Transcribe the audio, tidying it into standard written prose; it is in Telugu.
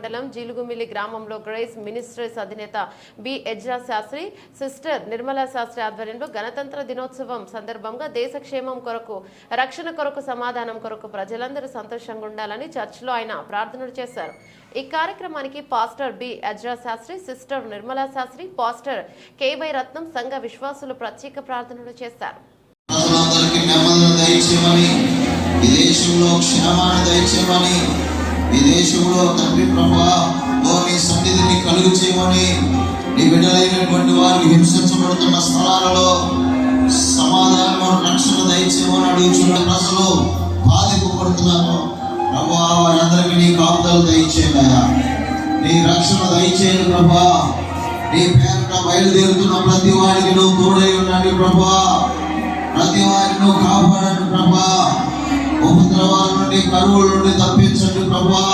మండలం జీలుగుమిల్లి గ్రామంలో గ్రేస్ మినిస్ట్రీస్ అధినేత B Ezra Shastri, sister Nirmala Shastri ఆధ్వర్యంలో గణతంత్ర దినోత్సవం సందర్భంగా దేశ క్షేమం కొరకు, రక్షణ కొరకు, సమాధానం కొరకు ప్రజలందరూ సంతోషంగా ఉండాలని చర్చిలో ఆయన ప్రార్థనలు చేశారు. ఈ కార్యక్రమానికి pastor B Ezra Shastri, sister Nirmala Shastri, pastor KY Ratnam సంఘ విశ్వాసులు ప్రత్యేక ప్రార్థనలు చేశారు. ఈ దేశంలో క్షేమాన్ని దయచేయమని, ఈ దేశంలో తండ్రి ప్రభువా నీ సన్నిధిని కలుగు చేయమని, నీ బిడ్డలైనటువంటి వారికి హింసించబడుతున్న స్థలాలలో సమాధానం రక్షణ దయచేయమని అడుగుచున్న ప్రజలు బాధింపబడుతున్నారు. ప్రభువా వారందరికీ నీ కాపుదలు దయచేయమయ్యా, నీ రక్షణ దయచేయండి ప్రభువా. నీ పేరున బయలుదేరుతున్న ప్రతి వారికి నువ్వు తోడై ఉండండి ప్రభువా. ప్రతి వారిని నువ్వు కాపాడండి ప్రభువా. ఉపద్రవాల నుండి, కరువుల నుండి తప్పించండి ప్రభువా.